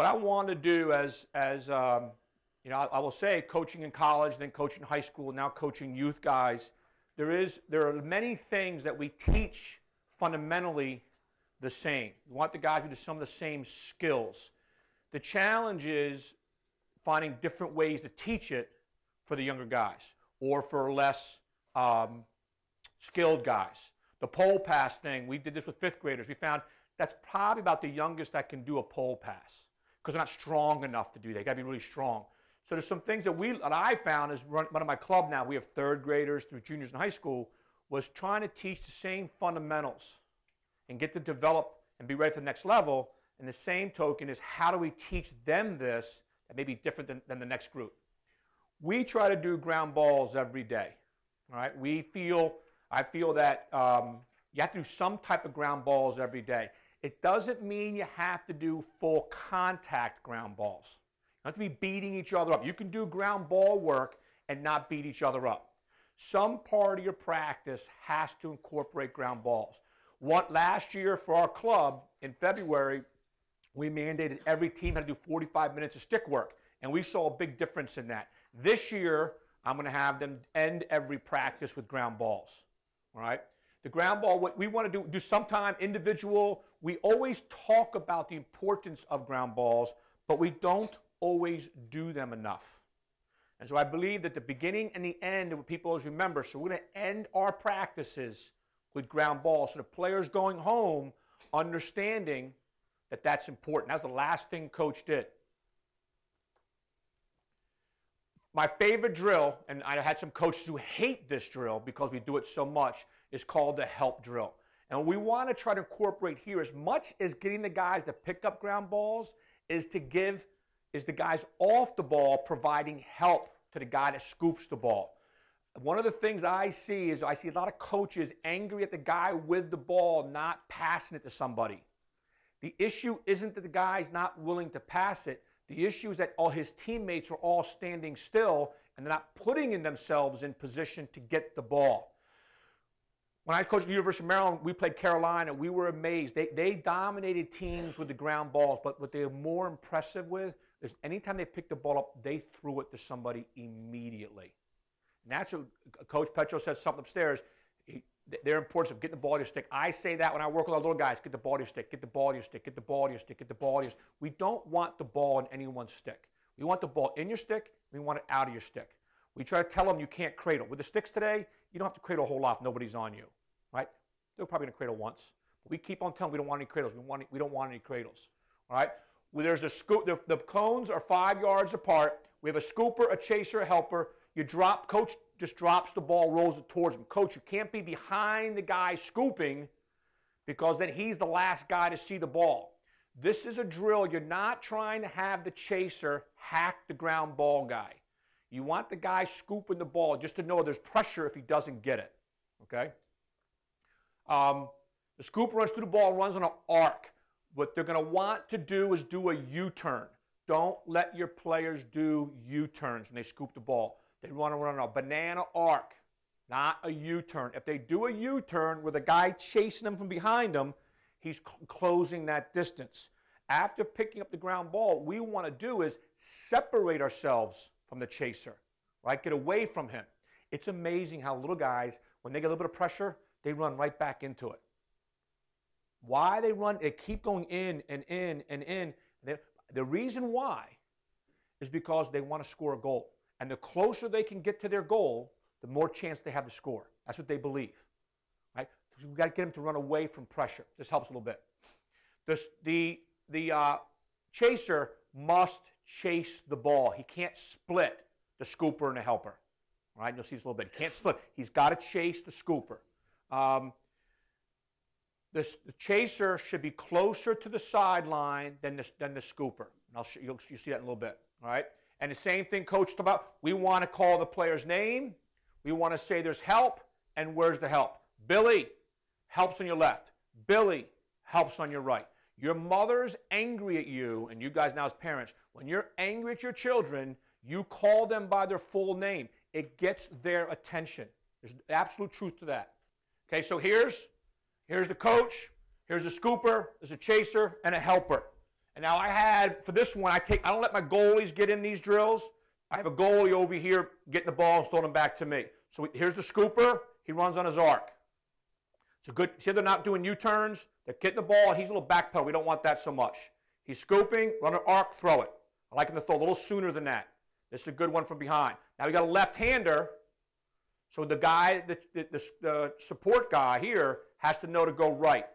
what I want to do you know, I will say coaching in college, then coaching in high school, now coaching youth guys, there are many things that we teach fundamentally the same. We want the guys to do some of the same skills. The challenge is finding different ways to teach it for the younger guys or for less skilled guys. The pole pass thing, we did this with fifth graders. We found that's probably about the youngest that can do a pole pass because they're not strong enough to do that. They got to be really strong. So there's some things that I found as running my club now. We have third graders through juniors in high school, was trying to teach the same fundamentals and get them to develop and be ready for the next level. And the same token is how do we teach them this that may be different than the next group. We try to do ground balls every day. All right? I feel that you have to do some type of ground balls every day. It doesn't mean you have to do full contact ground balls. You don't have to be beating each other up. You can do ground ball work and not beat each other up. Some part of your practice has to incorporate ground balls. Last year for our club in February, we mandated every team had to do 45 minutes of stick work, and we saw a big difference in that. This year, I'm going to have them end every practice with ground balls. All right? The ground ball, what we want to do sometime individual. We always talk about the importance of ground balls, but we don't always do them enough. And so I believe that the beginning and the end are what people always remember. So we're going to end our practices with ground balls. So the players going home understanding that that's important. That's the last thing Coach did. My favorite drill, and I had some coaches who hate this drill because we do it so much, is called the help drill. And what we want to try to incorporate here, as much as getting the guys to pick up ground balls, is the guys off the ball providing help to the guy that scoops the ball. One of the things I see is I see a lot of coaches angry at the guy with the ball not passing it to somebody. The issue isn't that the guy's not willing to pass it. The issue is that all his teammates are all standing still and they're not putting themselves in position to get the ball. When I coached at the University of Maryland, we played Carolina. We were amazed. They dominated teams with the ground balls, but what they were more impressive with is anytime they picked the ball up, they threw it to somebody immediately. And that's what Coach Petro said something upstairs. Their importance of getting the ball to your stick. I say that when I work with our little guys, get the ball to your stick, get the ball to your stick, get the ball to your stick, get the ball to your stick. We don't want the ball in anyone's stick. We want the ball in your stick, we want it out of your stick. We try to tell them you can't cradle. With the sticks today, you don't have to cradle a whole lot if nobody's on you, right? They're probably going to cradle once. But we keep on telling them we don't want any cradles. We don't want any cradles, all right? Well, there's a scoop. The cones are 5 yards apart. We have a scooper, a chaser, a helper. You drop, coach just drops the ball, rolls it towards him. Coach, you can't be behind the guy scooping because then he's the last guy to see the ball. This is a drill. You're not trying to have the chaser hack the ground ball guy. You want the guy scooping the ball just to know there's pressure if he doesn't get it, okay? The scoop runs through the ball, runs on an arc. What they're going to want to do is do a U-turn. Don't let your players do U-turns when they scoop the ball. They want to run a banana arc, not a U-turn. If they do a U-turn with a guy chasing them from behind them, he's closing that distance. After picking up the ground ball, what we want to do is separate ourselves from the chaser, right? Get away from him. It's amazing how little guys, when they get a little bit of pressure, they run right back into it. Why they run, they keep going in and in and in. The reason why is because they want to score a goal. And the closer they can get to their goal, the more chance they have to score. That's what they believe, right? So we've got to get them to run away from pressure. This helps a little bit. The chaser must chase the ball. He can't split the scooper and the helper. All right, you'll see this a little bit. He can't split. He's got to chase the scooper. The chaser should be closer to the sideline than the scooper. And you'll see that in a little bit. All right. And the same thing Coach talked about. We want to call the player's name. We want to say there's help, and where's the help? Billy helps on your left. Billy helps on your right. Your mother's angry at you, and you guys now as parents, when you're angry at your children, you call them by their full name. It gets their attention. There's absolute truth to that. Okay, so here's the coach, here's a scooper, there's a chaser, and a helper. And now I had, for this one, I don't let my goalies get in these drills. I have a goalie over here getting the ball and throwing them back to me. So here's the scooper. He runs on his arc. It's a good, see they're not doing U-turns. They're getting the ball. He's a little back pedal. We don't want that so much. He's scooping, run an arc, throw it. I like him to throw a little sooner than that. This is a good one from behind. Now we got a left-hander. So the guy, the support guy here has to know to go right.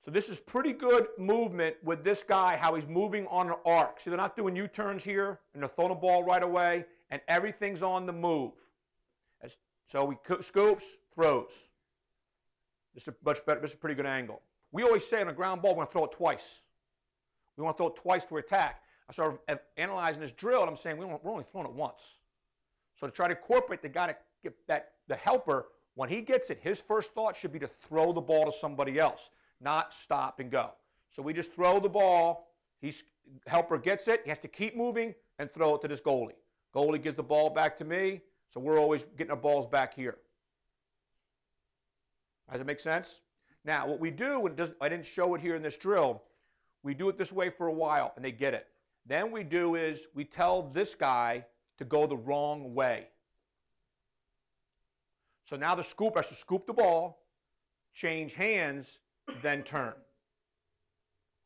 So this is pretty good movement with this guy, how he's moving on an arc. See, they're not doing U-turns here, and they're throwing the ball right away, and everything's on the move. So he scoops, throws. This is a much better, this is a pretty good angle. We always say on a ground ball, we're going to throw it twice. We want to throw it twice for attack. I started analyzing this drill, and I'm saying we're only throwing it once. So to try to incorporate the guy to get that, the helper, when he gets it, his first thought should be to throw the ball to somebody else, not stop and go. So we just throw the ball. Helper gets it. He has to keep moving and throw it to this goalie. Goalie gives the ball back to me, so we're always getting our balls back here. Does it make sense? Now, what we do, I didn't show it here in this drill, we do it this way for a while, and they get it. Then we do is we tell this guy to go the wrong way. So now the scooper has to scoop the ball, change hands, then turn. All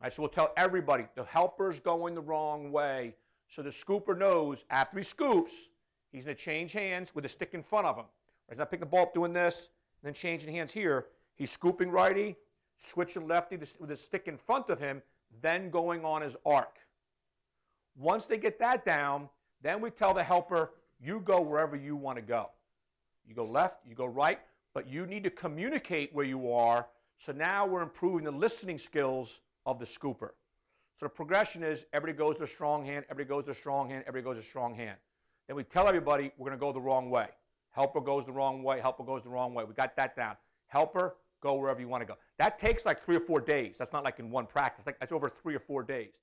right, so we'll tell everybody the helper's going the wrong way. So the scooper knows after he scoops, he's going to change hands with the stick in front of him. He's not picking the ball up doing this, and then changing hands here. He's scooping righty, switching lefty with his stick in front of him, then going on his arc. Once they get that down, then we tell the helper, you go wherever you want to go. You go left, you go right, but you need to communicate where you are. So now we're improving the listening skills of the scooper. So the progression is everybody goes to a strong hand, everybody goes to a strong hand, everybody goes to a strong hand. Then we tell everybody we're going to go the wrong way. Helper goes the wrong way, helper goes the wrong way. We got that down. Helper, go wherever you want to go. That takes like 3 or 4 days. That's not like in one practice. That's over 3 or 4 days.